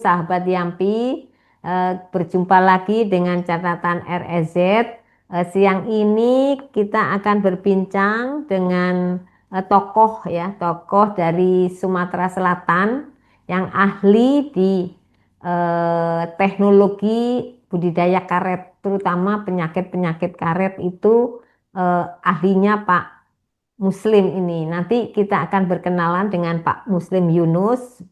Sahabat Yampi, berjumpa lagi dengan catatan REZ. Siang ini kita akan berbincang dengan tokoh ya, tokoh dari Sumatera Selatan yang ahli di teknologi budidaya karet, terutama penyakit-penyakit karet itu ahlinya Pak Muslim ini. Nanti kita akan berkenalan dengan Pak Muslim Yunus.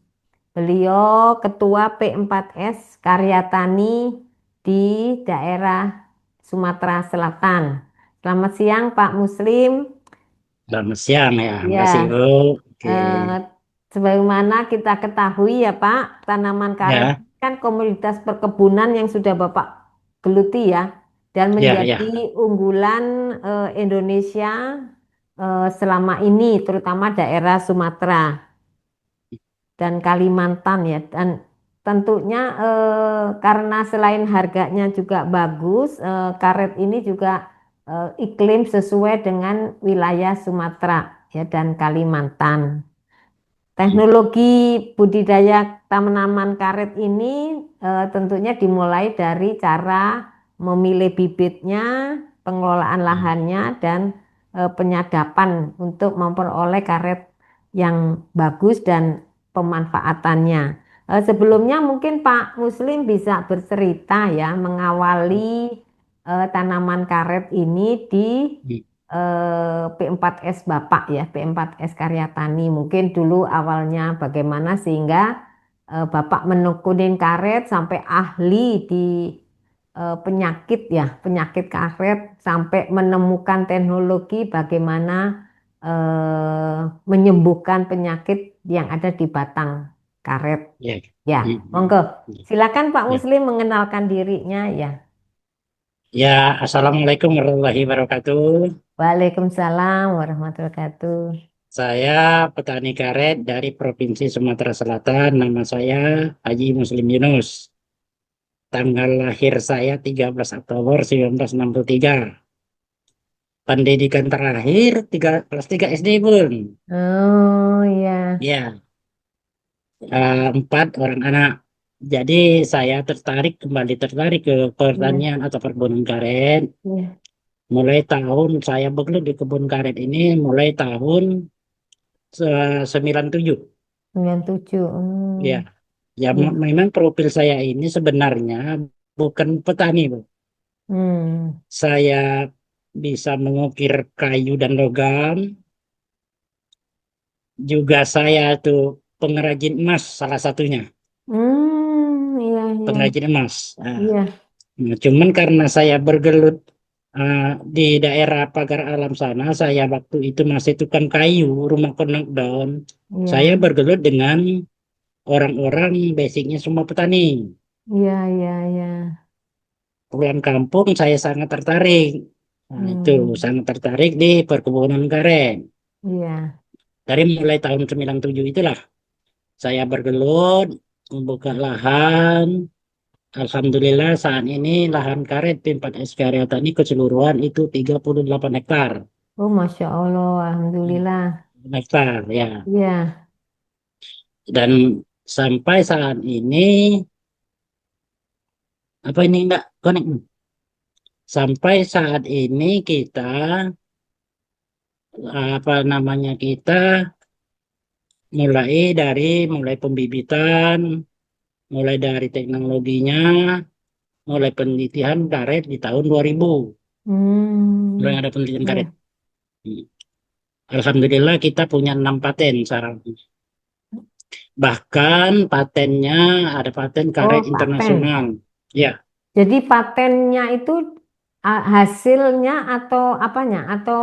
Beliau Ketua P4S Karya Tani di daerah Sumatera Selatan. Selamat siang Pak Muslim. Selamat siang ya, makasih Ya, Bu. Oke, eh, sebagaimana kita ketahui ya Pak, tanaman karet ya, kan komoditas perkebunan yang sudah Bapak geluti ya, dan ya, menjadi ya, unggulan Indonesia selama ini, terutama daerah Sumatera dan Kalimantan ya. Dan tentunya karena selain harganya juga bagus, karet ini juga iklim sesuai dengan wilayah Sumatera ya dan Kalimantan. Teknologi budidaya tanaman karet ini tentunya dimulai dari cara memilih bibitnya, pengelolaan lahannya, dan penyadapan untuk memperoleh karet yang bagus dan pemanfaatannya. Sebelumnya mungkin Pak Muslim bisa bercerita ya mengawali tanaman karet ini di P4S Bapak ya, P4S Karya Tani. Mungkin dulu awalnya bagaimana sehingga Bapak menekunin karet sampai ahli di penyakit ya, penyakit karet sampai menemukan teknologi bagaimana menyembuhkan penyakit yang ada di batang karet. ya, Ya, monggo. Silakan Pak ya, Muslim mengenalkan dirinya ya. ya. Assalamualaikum warahmatullahi wabarakatuh. Waalaikumsalam warahmatullahi wabarakatuh. Saya petani karet dari Provinsi Sumatera Selatan. Nama saya Haji Muslim Yunus. Tanggal lahir saya 13 Oktober 1963. Pendidikan terakhir kelas 3 SD pun. Oh iya, Ya, empat orang anak. Jadi saya kembali tertarik ke iya, pertanian atau perkebunan karet. iya. Mulai tahun saya bekerja di kebun karet ini mulai tahun 97. 97. Ya, ya Iya. memang profil saya ini sebenarnya bukan petani, Bu. Hmm. Saya bisa mengukir kayu dan logam. Juga saya tuh pengrajin emas salah satunya, Iya, iya, pengrajin emas. Nah, iya, cuman karena saya bergelut eh, di daerah Pagar Alam sana, saya waktu itu masih tukang kayu, rumah konek daun. Saya iya, bergelut dengan orang-orang basicnya semua petani. iya, iya, iya. Pulang kampung saya sangat tertarik. Nah, itu Hmm. sangat tertarik di perkebunan karet. Iya. Dari mulai tahun 97 itulah saya bergelut, membuka lahan. Alhamdulillah saat ini lahan karet P4S Karya Tani keseluruhan itu 38 hektar. Oh, Masya Allah, Alhamdulillah. Hektar ya. Iya. Dan sampai saat ini apa ini enggak konek? Sampai saat ini kita apa namanya kita mulai pembibitan, mulai dari teknologinya, mulai penelitian karet di tahun 2000. Mulai Hmm. ada penelitian karet. Iya. Hmm. Alhamdulillah kita punya 6 paten sekarang. Bahkan patennya ada paten karet Oh, paten. internasional. Ya, Jadi patennya itu hasilnya atau apanya? Atau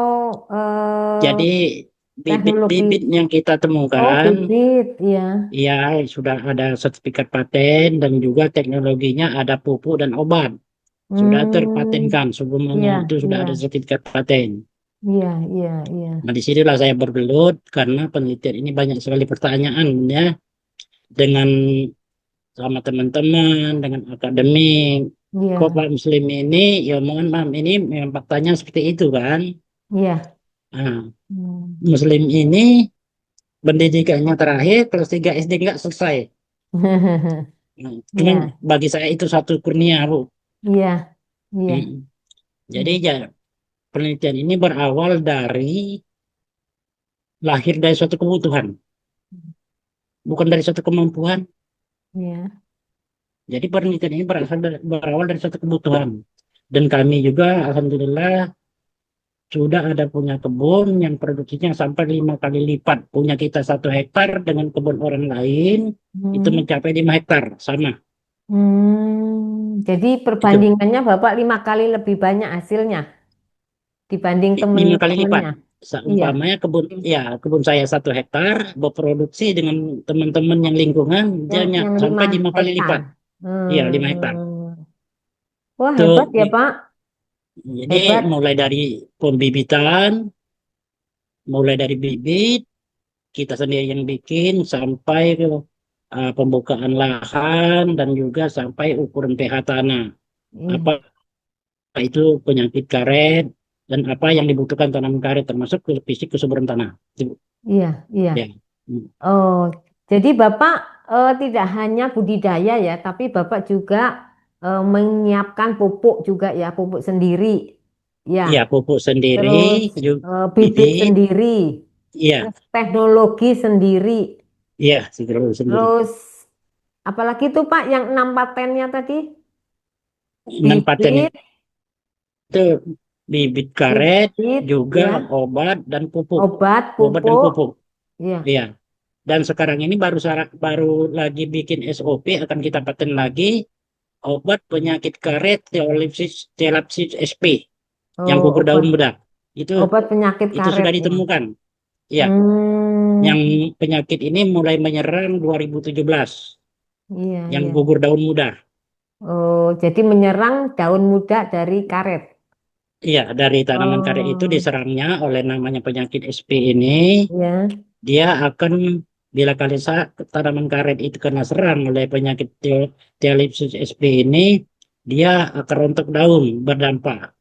jadi bibit-bibit teknologi? yang kita Oh, temukan, bibit, ya. ya sudah ada sertifikat paten dan juga teknologinya ada pupuk dan obat. Sudah Hmm. terpatenkan sebelumnya Iya, itu sudah iya, ada sertifikat paten. iya, iya, iya. Nah, disinilah saya bergelut karena penelitian ini banyak sekali pertanyaan ya dengan sama teman-teman, dengan akademik. Kok Iya, Pak Muslim ini, ya mohon maaf, ini memang faktanya seperti itu kan. iya. Nah, Hmm. Muslim ini pendidikannya terakhir kelas 3 SD nggak selesai. Nah, cuman iya, bagi saya itu satu kurnia, Bu. iya, iya, Mm. Jadi iya, ya penelitian ini berawal dari lahir dari suatu kebutuhan, bukan dari suatu kemampuan. iya. Jadi penelitian ini berawal dari suatu kebutuhan. Dan kami juga, alhamdulillah, sudah ada punya kebun yang produksinya sampai 5 kali lipat. Punya kita 1 hektar dengan kebun orang lain itu Hmm. mencapai 5 hektar sama. Jadi Itu perbandingannya Bapak 5 kali lebih banyak hasilnya dibanding 5 kali lipat. temen-temennya. Iya. Seumpamanya kebun saya 1 hektar berproduksi dengan teman-teman yang lingkungan dia Yang sampai lima 5 kali lipat. hektar. Iya 5 hektar. Hmm. Wah, hebat Itu ya, Pak. jadi Hebat. mulai dari pembibitan, mulai dari bibit kita sendiri yang bikin sampai ke pembukaan lahan dan juga sampai ukuran pH tanah. Apa Iya, itu penyakit karet dan apa yang dibutuhkan tanaman karet termasuk ke fisik kesuburan tanah. Itu, iya, iya. ya. Hmm. Oh, jadi Bapak tidak hanya budidaya ya, tapi Bapak juga menyiapkan pupuk juga ya, pupuk sendiri. Ya, Iya, pupuk sendiri, terus juga bibit bibit, sendiri, iya, terus teknologi sendiri. iya, sendiri sendiri. Terus apalagi tuh Pak yang 6 patennya tadi? 6 paten Bibit, itu bibit karet, bibit, juga ya, obat dan pupuk. obat, Obat dan pupuk, pupuk. ya. Iya. Dan sekarang ini baru lagi bikin SOP akan kita paten lagi obat penyakit karet Teolapsis SP yang Oh, gugur daun obat, muda. Itu obat penyakit itu sudah karet ya. ditemukan. Ya, Hmm, yang penyakit ini mulai menyerang 2017 iya, yang iya. gugur daun muda. Oh, jadi menyerang daun muda dari karet. Iya, dari tanaman karet itu Oh, diserangnya oleh namanya penyakit SP ini, ya. dia akan bila tanaman karet itu kena serang oleh penyakit Theolypsis SP ini, dia akan rontok daun berdampak.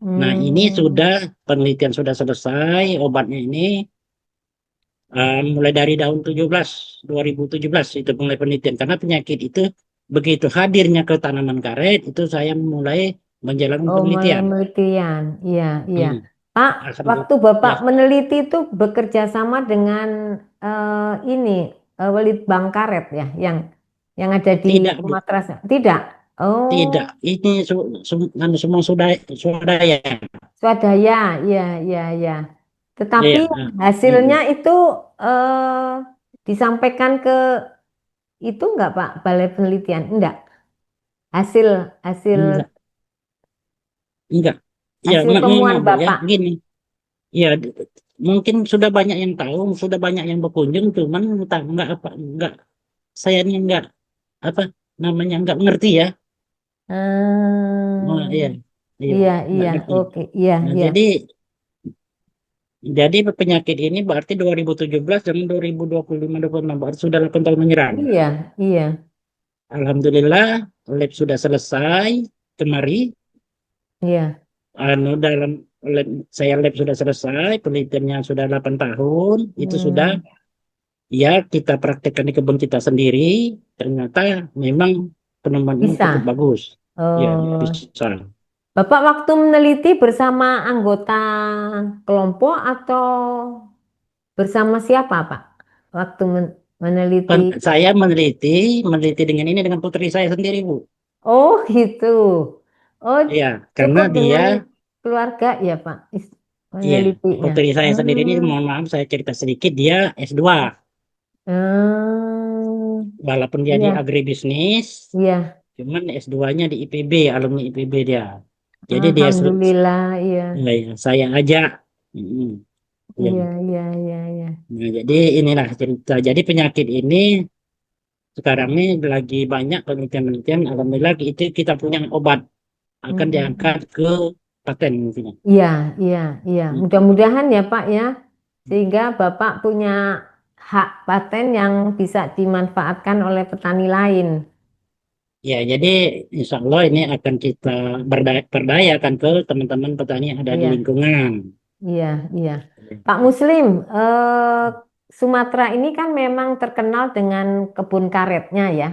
Nah, ini Hmm, sudah penelitian sudah selesai obatnya ini mulai dari tahun 2017 itu mulai penelitian karena penyakit itu begitu hadirnya ke tanaman karet itu saya mulai menjalankan oh, penelitian. penelitian. Iya, iya. Hmm, Pak, alhamdulillah. waktu Bapak Ya, meneliti itu bekerja sama dengan ini Litbang Karet ya, yang ada di tidak Bu, Sumatera. Tidak. Oh, tidak. Ini semua sudah swadaya. swadaya. Iya, iya, iya. Tetapi Iya. hasilnya Mm-mm. itu disampaikan ke itu enggak Pak, Balai Penelitian? Enggak. Hasil hasil Enggak, enggak. Ya, hasil maaf temuan Bu ya, Bapak. gini. Ya, mungkin sudah banyak yang tahu, sudah banyak yang berkunjung, cuman entah enggak apa, enggak saya ini enggak apa namanya enggak mengerti ya. Oh, iya, Hmm, iya, iya, enggak iya, ngerti. oke, iya, Nah, iya, jadi penyakit ini berarti 2017 dan 2025 berarti sudah 8 tahun menyerang. iya, iya, Alhamdulillah, lab sudah selesai kemari. iya. Dalam lab, saya lab sudah selesai, penelitiannya sudah 8 tahun, itu sudah Hmm, ya kita praktekkan di kebun kita sendiri. Ternyata memang penemuan ini cukup bisa. bagus. Ya, Oh, bisa. Bapak waktu meneliti bersama anggota kelompok atau bersama siapa, Pak? Waktu meneliti. Saya meneliti dengan ini dengan putri saya sendiri, Bu. Oh, gitu. Oh, Iya, karena cukup dia, dengan keluarga ya, Pak, iya, menelitinya. putri saya sendiri ini, Hmm. mohon maaf saya cerita sedikit, dia S2. Hmm, Walaupun dia di iya, agribisnis, iya. cuman S2-nya di IPB, alumni IPB dia. Jadi dia, Alhamdulillah, iya, ya, ya, saya ajak. Mm, ya. iya, iya, iya, iya, Nah, jadi inilah cerita. Jadi penyakit ini sekarang ini lagi banyak penelitian-penelitian. Alhamdulillah itu kita punya obat akan diangkat mm, ke paten nantinya. iya, iya, iya. Mm. Mudah-mudahan ya Pak ya, sehingga Bapak punya hak paten yang bisa dimanfaatkan oleh petani lain. Ya, jadi insya Allah ini akan kita berdayakan ke teman-teman petani yang ada di Iya, lingkungan. iya, iya. Pak Muslim, Sumatera ini kan memang terkenal dengan kebun karetnya ya.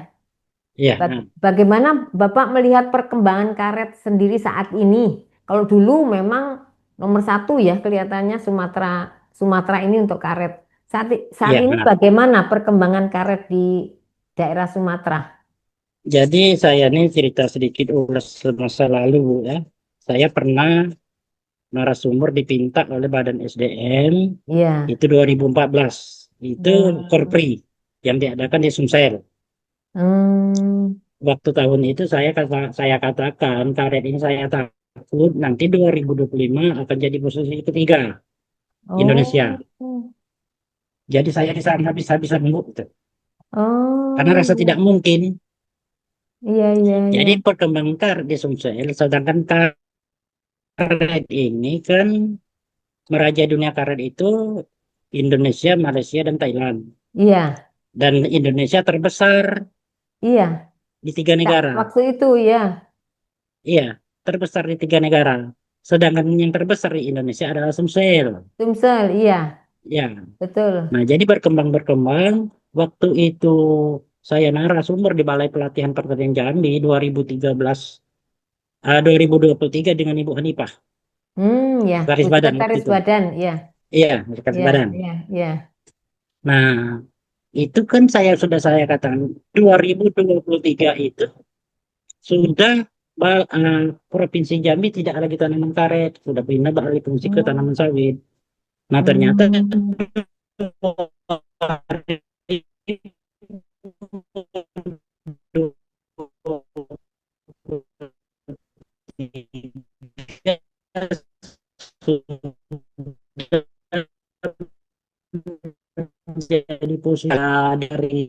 Iya, nah. Bagaimana Bapak melihat perkembangan karet sendiri saat ini? Kalau dulu memang nomor satu ya kelihatannya Sumatera Sumatera ini untuk karet. Saat Iya, ini nah. bagaimana perkembangan karet di daerah Sumatera? Jadi saya nih cerita sedikit ulas masa lalu, Bu, ya. Saya pernah narasumber dipinta oleh Badan SDM Iya. itu 2014. Itu Hmm. Korpri yang diadakan di Sumsel. Hmm. Waktu tahun itu saya katakan karet ini saya takut nanti 2025 akan jadi posisi ketiga Oh. Indonesia. Jadi saya di sana bisa gitu. Karena Oh. rasa tidak mungkin. Iya, iya, iya. Jadi perkembangan karet di Sumsel, sedangkan karet ini kan meraja dunia karet itu Indonesia, Malaysia, dan Thailand. Iya. Dan Indonesia terbesar Iya. di tiga Kak, negara. waktu itu ya. Iya, terbesar di tiga negara. Sedangkan yang terbesar di Indonesia adalah Sumsel. Sumsel, iya. Ya, Betul. nah jadi berkembang-berkembang. Waktu itu saya narasumber di Balai Pelatihan Pertanian Jambi 2013, 2023 dengan Ibu Hanifah, Ya. Bu Sekretaris Badan waktu Sekretaris itu. Badan, iya. Iya, Sekretaris Iya, Badan. iya, iya. Nah, itu kan saya katakan 2023 itu sudah Provinsi Jambi tidak ada lagi tanaman karet, sudah pindah beralih fungsi ke Hmm. tanaman sawit. Nah, ternyata Hmm. 2023 sudah jadi posisi dari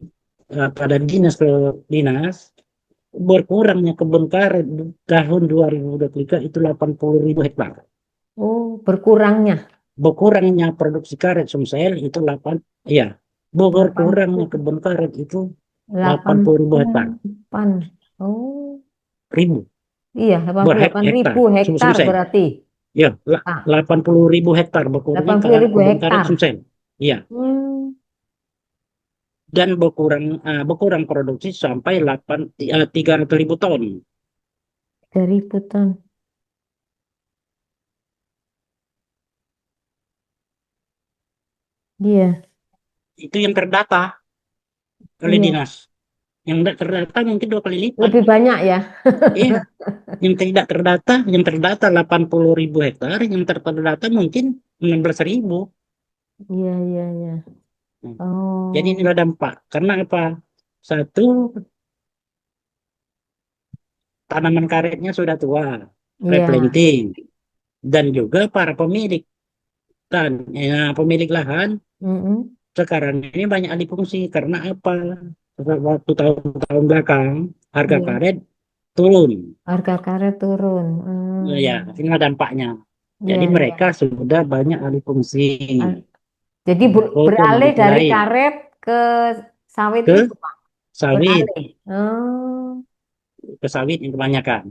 pada dinas ke dinas berkurangnya kebun karet di tahun 2023 itu 80.000 hektar. Oh, berkurangnya Berkurangnya produksi karet Sumsel itu 8, ya, berkurangnya 80, kebun karet itu 80.000 hektar. 88. Oh, Ribu iya, 88.000 hektar hektar Sumsel. berarti. Ya, Pak, 80.000 hektar berkurangnya 80.000 kebun karet hektar. Sumsel. Iya, Hmm, dan berkurang produksi sampai 300.000 ton. 3.000 ton. Iya, Itu yang terdata oleh iya. dinas. Yang tidak terdata mungkin 2 kali lipat. Lebih banyak ya. Iya, yang terdata 80.000 hektar, yang terdata mungkin 16.000. Iya, iya, iya. Nah, jadi Oh, inilah dampak. Karena apa? Satu, tanaman karetnya sudah tua, iya. replanting, dan juga para pemilik lahan Mm-mm. sekarang ini banyak alih fungsi. Karena apa? Waktu tahun-tahun belakang harga Iya. karet turun. Harga karet turun. Ya, inilah dampaknya. Iya, Jadi iya. mereka sudah banyak alih fungsi Ah, jadi ke beralih komoditi dari lain, karet ke sawit ke itu, Pak. sawit, Beralih. Oh, ke sawit yang kebanyakan.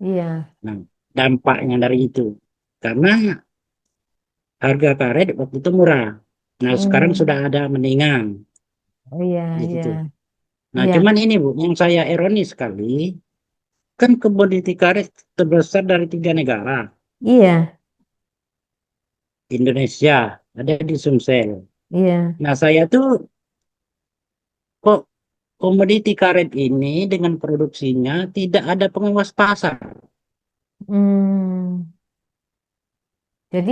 iya. Nah, dampaknya dari itu, karena harga karet waktu itu murah. Nah, sekarang sudah Hmm. ada mendingan Oh, iya, di iya. situ. Nah, Iya. cuman ini Bu, yang saya ironis sekali, kan komoditi karet terbesar dari tiga negara. Iya. Indonesia ada di Sumsel. Iya. Nah, saya tuh kok komoditi karet ini dengan produksinya tidak ada pengawas pasar. Hmm. Jadi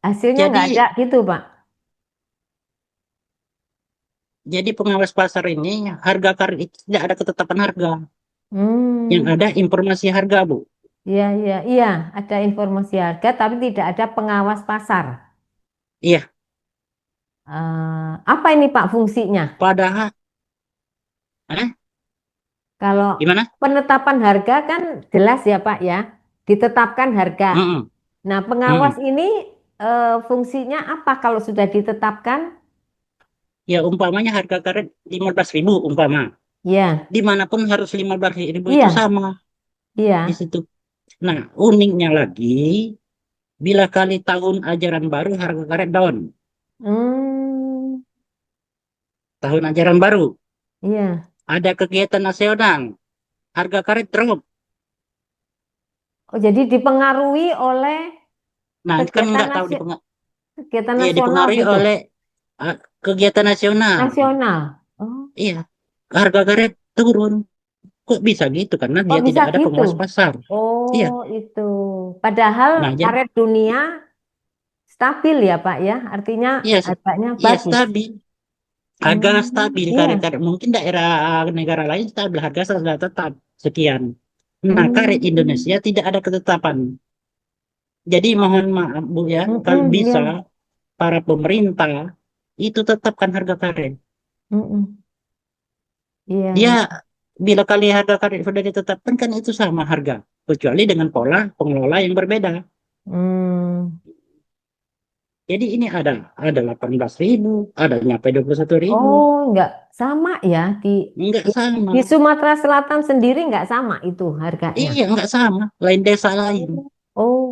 hasilnya nggak ada Jadi gitu, Pak. jadi pengawas pasar ini harga karet itu tidak ada ketetapan harga. Yang Hmm. ada informasi harga, Bu. Iya, iya, iya. Ada informasi harga, tapi tidak ada pengawas pasar. Iya, Apa ini Pak fungsinya? padahal Kalau gimana? penetapan harga kan jelas ya Pak ya, ditetapkan harga. Mm-mm, Nah, pengawas mm-mm. ini fungsinya apa kalau sudah ditetapkan? Ya umpamanya harga karet 15.000 umpama. Ya, Dimanapun harus 15.000 itu iya, sama di iya. situ. Nah, uniknya lagi, bila kali tahun ajaran baru harga karet down. Hmm, Tahun ajaran baru. iya. ada kegiatan nasional, harga karet drop. Oh, jadi dipengaruhi oleh Nah, kan kegiatan nggak tahu kegiatan iya, nasional dipengaruhi gitu. oleh kegiatan nasional. Nasional. Oh, Iya, harga karet turun. Kok bisa gitu? Karena kok dia bisa tidak ada gitu? pengawas pasar. Iya. Oh, itu. Padahal Nah, jadi karet dunia stabil ya, Pak ya. Artinya iya, harganya iya bagus. stabil. Harga Hmm, stabil iya. karet-karet. Mungkin daerah negara lain stabil harga sudah tetap sekian. Nah, karet Indonesia Hmm, tidak ada ketetapan. Jadi mohon maaf Bu ya, kalau bisa ya. para pemerintah itu tetapkan harga karet. Mm-mm. Iya, Dia iya. bila kali harga karet sudah ditetapkan kan itu sama harga, kecuali dengan pola pengelola yang berbeda. Hmm. Jadi ini ada 18.000, ada nyampe 21.000. Oh, nggak sama ya Enggak di, sama. di Sumatera Selatan sendiri nggak sama itu harganya. Iya, enggak sama. Lain desa lain. Oh, oh,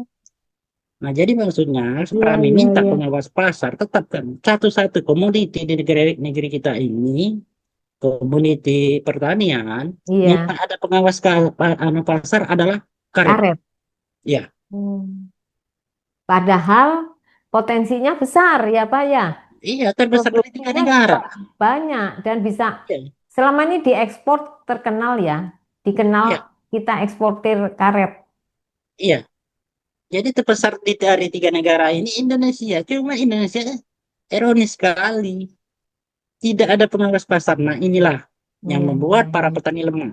Nah, jadi maksudnya iya, kami iya, minta iya. pengawas pasar tetapkan satu-satu komoditi di negeri kita ini, komoditi pertanian, minta Iya, ada pengawas pasar adalah karet. karet. Ya, Hmm. Padahal potensinya besar ya, Pak ya. iya terbesar dari tiga Produksinya negara. bisa banyak dan bisa Iya, selama ini diekspor terkenal ya. Dikenal iya, kita eksportir karet. iya. Jadi terbesar dari tiga negara ini Indonesia. Cuma Indonesia ironis sekali. Tidak ada pengawas pasar. Nah, inilah yang Iya, membuat iya, para iya. petani lemah.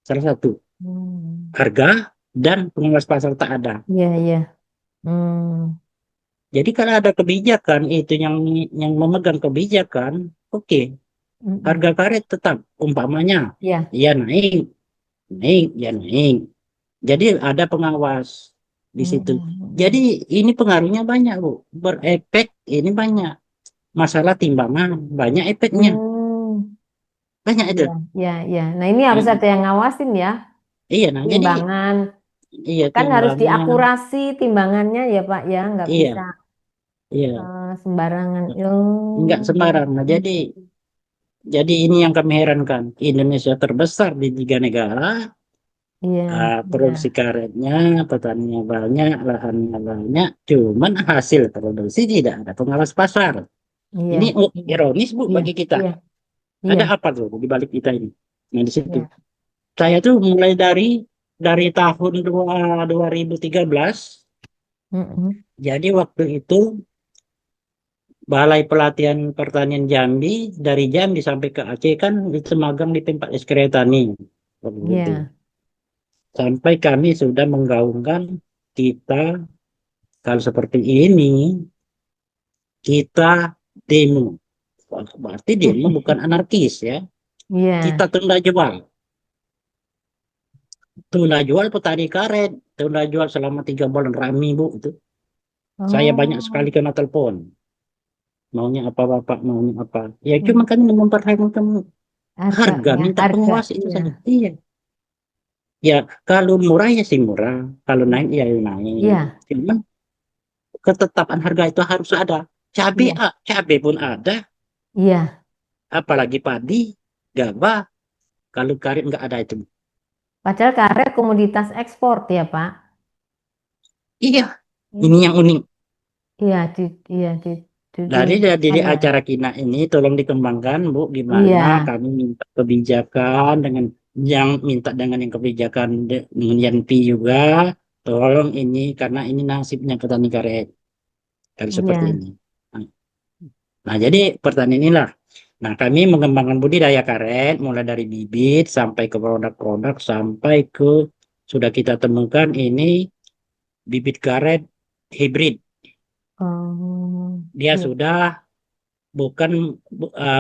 Salah satu, Hmm. harga dan pengawas pasar tak ada. Iya, iya. Hmm. Jadi kalau ada kebijakan itu yang memegang kebijakan, oke, Mm-mm. harga karet tetap umpamanya Iya. ya naik, naik, ya naik. Jadi ada pengawas di situ. Jadi Hmm. ini pengaruhnya banyak, Bu. Berefek ini banyak. Masalah timbangan banyak efeknya. Hmm. Banyak itu. Iya, iya, iya. Nah, ini harus Nah, ada yang ngawasin ya. iya, nah jadi Timbangan. iya Kan harus timbangan, diakurasi timbangannya ya, Pak ya. Nggak bisa iya, iya, sembarangan. nggak Oh, iya. sembarang. Nah, jadi ini yang kami herankan. Indonesia terbesar di tiga negara, Iya, iya, produksi karetnya, petaninya banyak, lahannya banyak, cuman hasil produksi tidak ada pengawas pasar. iya, Ini iya, ironis Bu iya, bagi kita. iya, iya, Ada apa tuh di balik kita ini? Nah di situ. iya. Saya tuh mulai dari tahun 2013. Mm-mm. Jadi waktu itu Balai Pelatihan Pertanian Jambi dari Jambi sampai ke Aceh kan itu magang di tempat Tani waktu itu. Iya. Sampai kami sudah menggaungkan kita kalau seperti ini kita demo. Wah, berarti demo bukan anarkis ya. Kita Iya. tunda jual petani karet, tunda jual selama 3 bulan rame Bu itu. Saya banyak sekali Oh, kena telepon. Maunya apa Bapak, maunya apa. Ya cuma mm. kami mempertahankan harga, Harganya, minta harga. pengawas itu Iya, saja. Iya. Ya kalau murah ya sih murah. Kalau naik iya, ya naik. iya, Cuman ketetapan harga itu harus ada. iya, Cabai pun ada, iya. apalagi padi, gabah. Kalau karet nggak ada itu. Padahal karet komoditas ekspor ya, Pak. Iya, ini Iya, yang unik. iya, iya, di Dari dunia dari saya. acara Kina ini tolong dikembangkan, Bu, gimana Iya, kami minta kebijakan dengan yang kebijakan dengan Yanpi juga, tolong ini karena ini nasibnya petani karet kalau seperti iya, ini. Nah, nah, jadi pertanian inilah. Nah, kami mengembangkan budidaya karet mulai dari bibit sampai ke produk-produk sampai ke sudah kita temukan ini bibit karet hibrid. oh, Dia iya, sudah bukan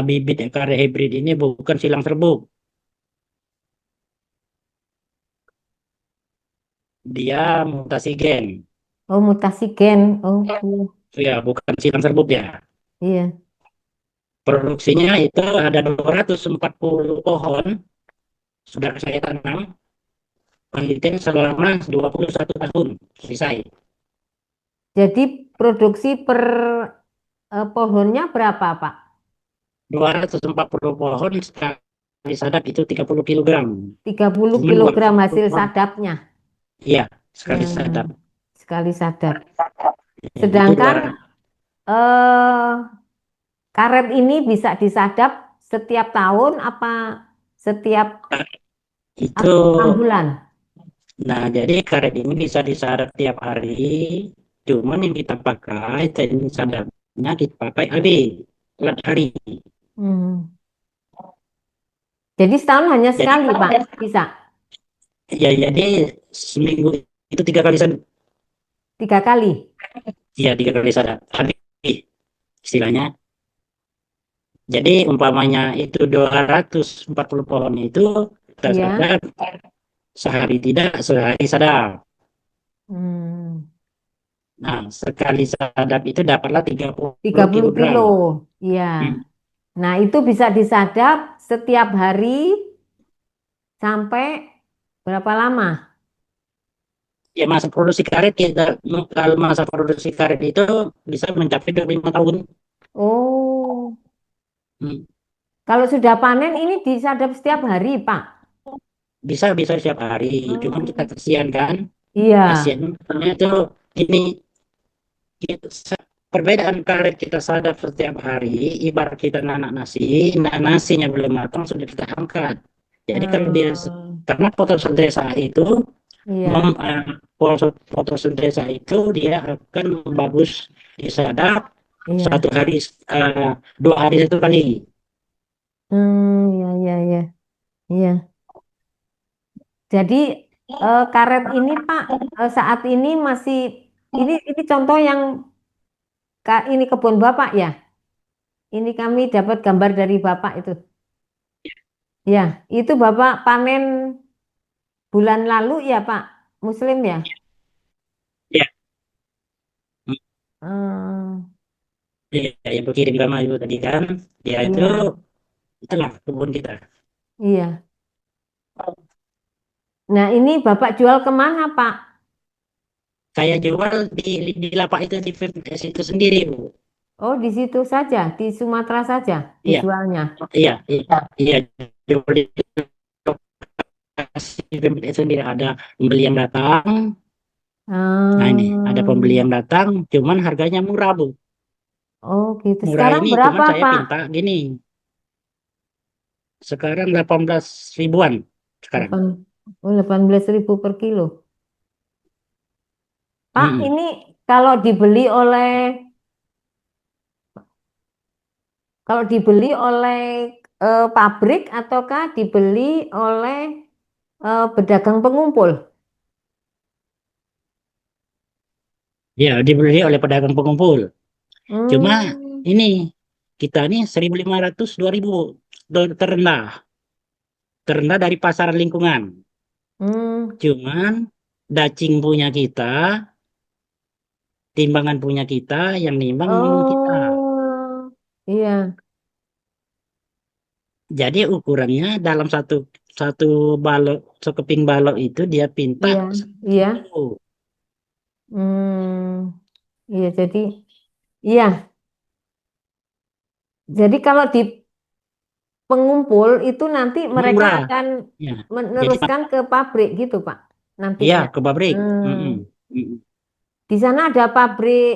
bibit karet hibrid ini bukan silang serbuk. Dia mutasi gen. oh mutasi gen, oh iya, Ya, bukan silang serbuk ya. iya. Produksinya itu ada 240 pohon sudah saya tanam penelitian selama 21 tahun selesai. Jadi produksi per pohonnya berapa, Pak? 240 pohon sadap itu 30 kilogram. 30 Cuman kilogram hasil walaupun sadapnya. iya sekali sadap. Hmm, sekali sadap. Ya, itu Sedangkan 200. eh, karet ini bisa disadap setiap tahun apa setiap Itu 6 bulan? nah jadi karet ini bisa disadap tiap hari. Cuman yang kita pakai teknik sadapnya kita pakai AB lat hari. Hmm. Jadi setahun hanya Jadi sekali, Pak. Bisa ya jadi seminggu itu 3 kali sadap. 3 kali. Iya 3 kali sadap. AB istilahnya. Jadi umpamanya itu 240 pohon itu kita Iya. sadap sehari tidak, sehari sadap. Hmm. Nah, sekali sadap itu dapatlah 30 30 kilogram. kilo. Iya. Hmm. Nah, itu bisa disadap setiap hari sampai berapa lama? Ya masa produksi karet kita kalau masa produksi karet itu bisa mencapai 25 tahun. Oh, Hmm. kalau sudah panen ini disadap setiap hari, Pak. Bisa bisa setiap hari. Cuman kita Oh. kasihan kan, Iya. kasihan karena itu ini perbedaan karet kita sadap setiap hari, ibarat kita nanak nasi, nah nasinya belum matang sudah kita angkat. Jadi kalau dia Hmm, karena fotosintesa itu iya, fotosintesa itu dia akan bagus disadap iya. 1 hari 2 hari 1 kali. Iya, iya, iya, iya. Jadi karet ini Pak saat ini masih ini contoh yang ini kebun Bapak ya. Ini kami dapat gambar dari Bapak itu. Ya, itu Bapak panen bulan lalu ya Pak, Muslim ya. Ya, Hmm, ya yang berkirim sama itu tadi kan, dia itu iya, itulah kebun kita. iya. Nah ini Bapak jual kemana Pak? Saya jual di lapak itu di VPS itu sendiri, Bu. Oh di situ saja, di Sumatera saja Iya, dijualnya. iya, iya, iya, jual di lokasi VPS sendiri ada pembeli yang datang. Nah ini ada pembeli Hmm, yang datang, cuman harganya murah, Bu. oh gitu. Murah Sekarang ini cuman berapa saya Pak? minta gini. Sekarang 18 ribuan sekarang. 8, oh, 18.000 per kilo. Pak, Mm-mm. ini kalau dibeli oleh pabrik ataukah dibeli oleh pedagang pengumpul? Ya, dibeli oleh pedagang pengumpul. Cuma Hmm, ini kita ini 1.500 2.000 terendah, terendah dari pasaran lingkungan. hmm, Cuman dacing punya kita, timbangan punya kita, yang nimbang memang kita. oh, iya, Jadi ukurannya dalam satu satu balok, sekeping balok itu dia pinta iya, iya, 1 kilo. hmm, iya. Iya, jadi kalau di pengumpul itu nanti mereka Murah. akan Ya. Jadi meneruskan ke pabrik gitu, Pak, ya nantinya. ke pabrik. Mm-mm. Hmm. Mm-mm. Di sana ada pabrik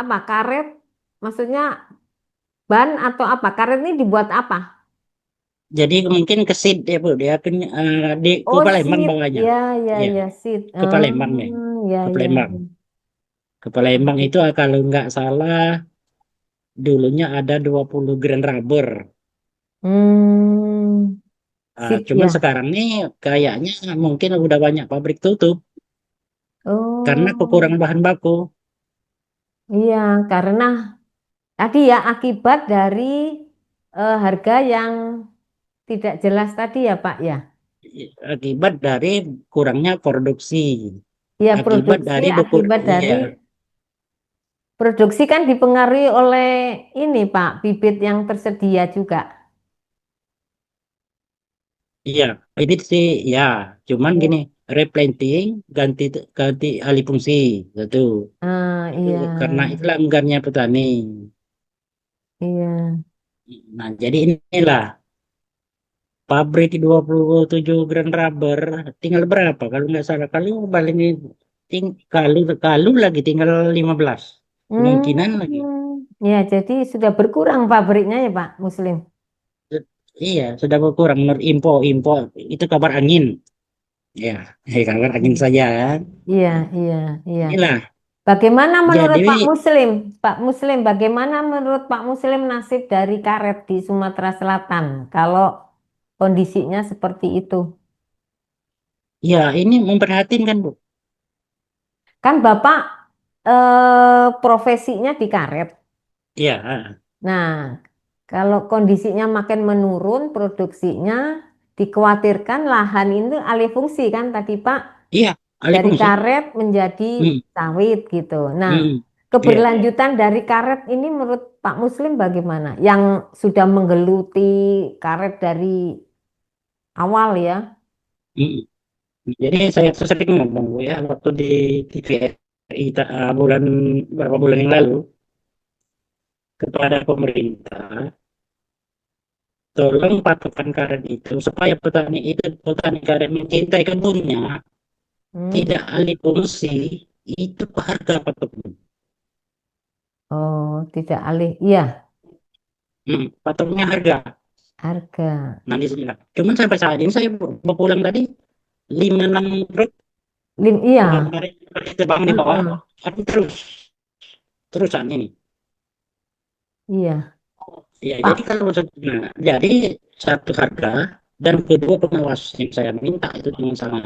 apa karet? Maksudnya ban atau apa? Karet ini dibuat apa? Jadi mungkin ke seat ya Bu, dia kan ke Oh, Palembang seat. bawahnya. Ya, ya, Ya, ya, seat. ke Palembang ya. Ya, Ke ya, Palembang. ya. Ke Palembang itu kalau nggak salah dulunya ada 20 grand rubber. Hmm, seat Cuman ya. sekarang nih kayaknya mungkin udah banyak pabrik tutup karena Oh, kekurangan bahan baku. iya, karena tadi ya akibat dari harga yang tidak jelas tadi ya, Pak ya. Akibat dari kurangnya produksi. Ya, Akibat dari akibat dari iya, produksi kan dipengaruhi oleh ini, Pak, bibit yang tersedia juga. iya. Ini sih ya, cuman Iya. gini, replanting ganti ganti alih fungsi gitu. Itu Iya, karena itulah enggannya petani. iya. Nah, jadi inilah. pabrik 27 gram rubber tinggal berapa? Kalau nggak salah, kalau balik ini kalau kalau lagi tinggal 15. Kemungkinan lagi. Ya, jadi sudah berkurang pabriknya ya Pak Muslim. Iya, sudah berkurang menurut info itu kabar angin. Ya, kabar angin Hmm. saja kan. Iya, iya, iya. Inilah. Bagaimana menurut Pak Jadi Muslim? Pak Muslim, bagaimana menurut Pak Muslim nasib dari karet di Sumatera Selatan kalau kondisinya seperti itu? ya ini memprihatinkan Bu. Kan Bapak profesinya di karet. Iya, ah. Nah, kalau kondisinya makin menurun produksinya, dikhawatirkan lahan itu alih fungsi kan tadi Pak, Iya, alih dari fungsi. karet menjadi Hmm, sawit gitu. Nah, hmm, iya. keberlanjutan dari karet ini menurut Pak Muslim bagaimana? Yang sudah menggeluti karet dari awal ya? Hmm. Jadi saya sering ngomong Bu, ya waktu di TVRI bulan berapa bulan yang lalu kepada pemerintah, tolong patokan karet itu supaya petani karet mencintai kebunnya, Hmm? tidak alih fungsi, itu harga patoknya. Oh, tidak alih. Iya, Patoknya harga. harga. Nanti saya. Cuman sampai saat ini saya mau pulang tadi 5 6 truk Iya. karet terbang di bawah, Heeh. tapi terusan ini. Iya. Ya, jadi Pak. kalau nah, jadi satu harga dan kedua pengawas yang saya minta itu dengan sama.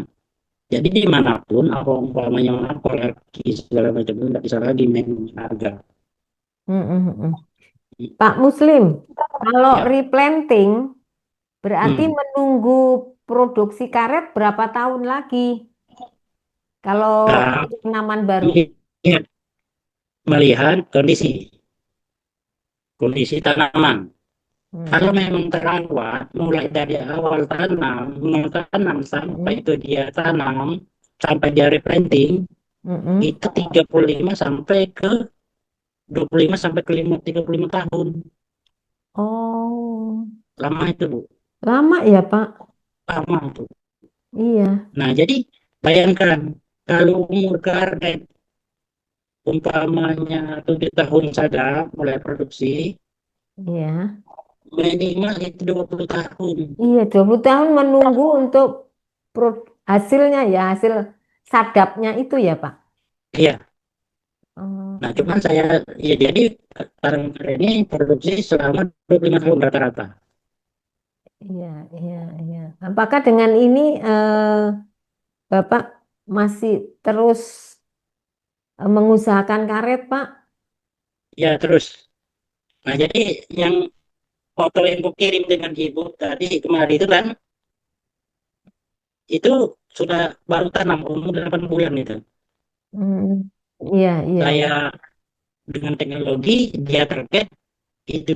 Jadi dimanapun, apa umpamanya mana koleksi segala macam itu nggak bisa lagi main harga. Pak Muslim, kalau Ya, replanting berarti hmm. menunggu produksi karet berapa tahun lagi? Kalau Nah, penanaman baru. lihat melihat kondisi tanaman. Kalau Hmm. memang terawat, mulai dari awal tanam sampai Hmm. itu dia tanam, sampai dia replanting, Hmm. itu 35 sampai ke 25 sampai ke 35 tahun. Oh, Lama itu, Bu. lama ya Pak? Lama itu. Iya, Nah, jadi bayangkan kalau umur karet umpamanya 7 tahun saja mulai produksi, iya. minimal itu 20 tahun. Iya, 20 tahun menunggu untuk hasilnya ya, hasil sadapnya itu ya Pak. Iya. Oh, Nah, cuman saya ya jadi sekarang ini produksi selama 25 tahun rata-rata. iya, iya, iya. Apakah dengan ini Bapak masih terus mengusahakan karet, Pak? Ya, terus. Nah, jadi yang foto yang aku kirim dengan ibu tadi kemarin itu kan, itu sudah baru tanam umur 8 bulan itu. Hmm, iya, iya, iya. Saya dengan teknologi dia target itu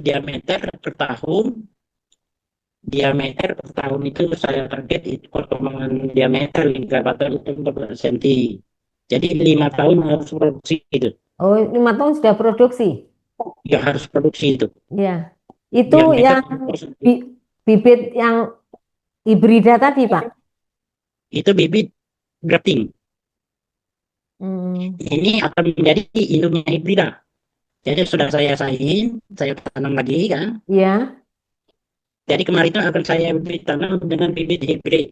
diameter per tahun itu saya target itu perkembangan diameter hingga batang itu 14 cm. Jadi 5 tahun harus produksi itu. Oh, 5 tahun sudah produksi. Ya harus produksi itu. Iya. Itu Diameter yang 14 cm. bi- bibit yang hibrida tadi, Pak. Itu bibit grafting. Hmm, Ini akan menjadi induknya hibrida. Jadi sudah saya sahin, saya tanam lagi kan. iya, Jadi kemarin itu akan saya bibit tanam dengan bibit hibrid.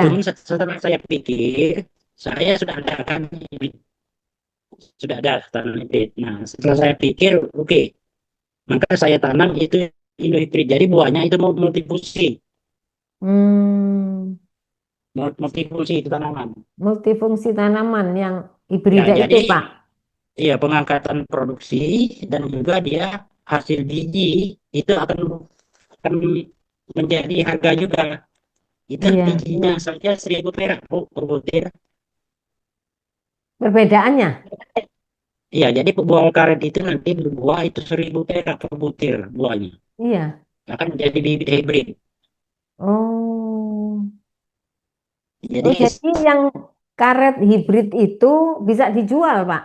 Cuman iya. setelah saya pikir, saya sudah ada kan bibit, sudah ada tanam hibrid. Nah, setelah saya pikir, oke, maka saya tanam itu Indo hibrid. Jadi buahnya itu mau multifungsi, Hmm, multifungsi itu tanaman. multifungsi tanaman yang Ya, hibrida itu, jadi Pak. ya pengangkatan produksi dan juga dia hasil biji itu akan menjadi harga juga. Itu Iya, bijinya iya. saja 1.000 perak Bu, per butir. Perbedaannya. Iya, jadi buah karet itu nanti berbuah itu 1.000 perak per butir buahnya. Iya. Akan menjadi bibit hybrid. Oh. Oh, Jadi jadi yang karet hibrid itu bisa dijual, Pak.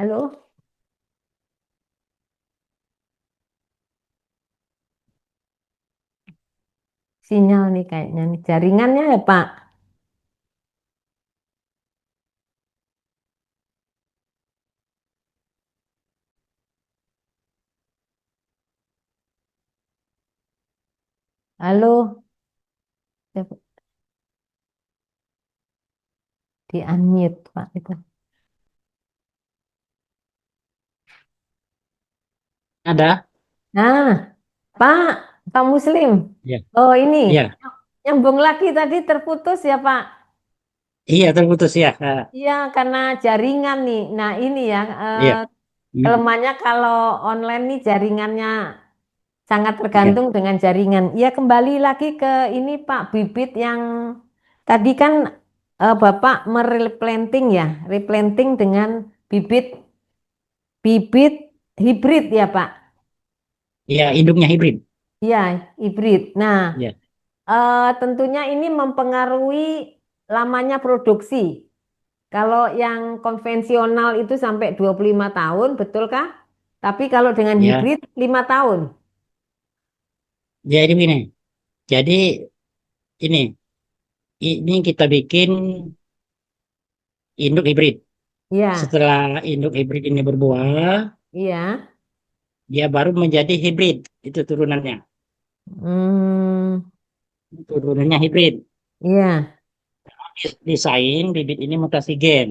Halo, sinyal nih kayaknya nih. Jaringannya ya, Pak. Halo, di unmute, Pak. Itu. Ada? Nah, Pak, Pak Muslim. Ya, Oh, ini iya, nyambung lagi tadi terputus ya, Pak. iya terputus ya. Iya, karena jaringan nih. Nah, ini ya, Iya, mm, kelemahannya kalau online nih jaringannya sangat iya, tergantung dengan jaringan. Ya, kembali lagi ke ini Pak, bibit yang tadi kan Bapak mereplanting ya, replanting dengan bibit bibit hibrid ya Pak. iya induknya hibrid. Iya, hibrid. Nah, Iya, tentunya ini mempengaruhi lamanya produksi. Kalau yang konvensional itu sampai 25 tahun, betul kah? Tapi kalau dengan iya. hibrid 5 tahun. Jadi begini. Jadi ini kita bikin induk hibrid. Iya, Setelah induk hibrid ini berbuah, iya. dia baru menjadi hibrid. Itu turunannya. Hmm, Turunannya hibrid. iya, Desain bibit ini mutasi gen.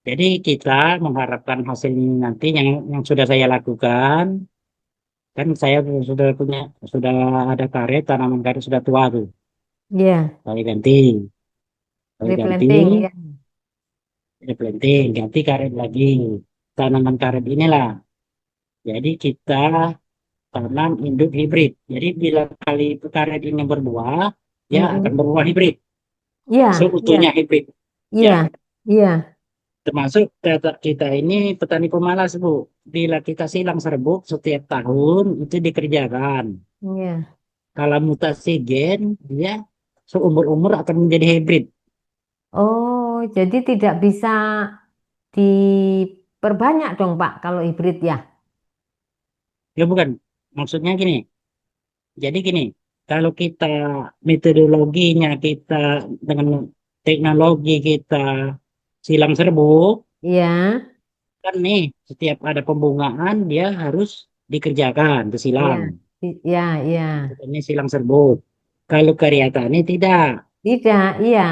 Jadi kita mengharapkan hasil ini nanti yang sudah saya lakukan, kan saya sudah punya, sudah ada karet, tanaman karet sudah tua tuh. iya. Saya ganti, saya ganti, Replanting, ya. ya planting, ganti karet lagi. Tanaman karet inilah. Jadi kita tanam induk hibrid. Jadi bila kali karet ini berbuah, dia akan Mm-mm. berbuah hibrid. Iya, iya, Seutuhnya hibrid. iya, Ya, iya, termasuk kita ini petani pemalas, Bu. Bila kita silang serbuk setiap tahun, itu dikerjakan. iya. Kalau mutasi gen, dia seumur-umur akan menjadi hibrid. Oh, jadi tidak bisa diperbanyak dong, Pak, kalau hibrid ya. Ya bukan, maksudnya gini. Jadi gini, kalau kita metodologinya kita dengan teknologi kita silang serbuk, Iya, kan nih setiap ada pembungaan dia harus dikerjakan, iya, disilang. iya, iya. Ini silang serbuk. Kalau karyatani tidak. Tidak, iya,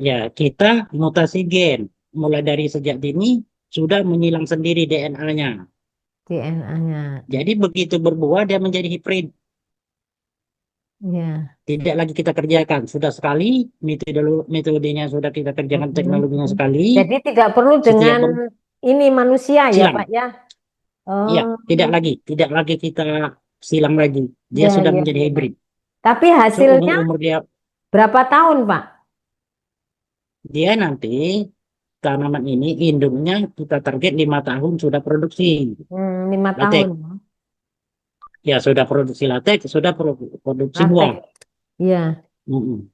Ya, kita mutasi gen. Mulai dari sejak dini sudah menyilang sendiri DNA-nya. DNA-nya. Jadi begitu berbuah dia menjadi hibrid. Iya. Tidak lagi kita kerjakan. Sudah sekali metodenya sudah kita kerjakan, teknologinya Mm-mm. sekali. Jadi tidak perlu Setiap dengan ini manusia ya, Pak bersilang. ya. Iya, Oh, tidak lagi kita silang lagi. Dia iya, sudah iya, menjadi iya. hibrid. Tapi hasilnya Seumur-umur dia berapa tahun, Pak? dia nanti tanaman ini induknya kita target 5 tahun sudah produksi 5 tahun. latek. Ya sudah produksi latek, sudah produksi buah. Latek. Iya. Mm-mm.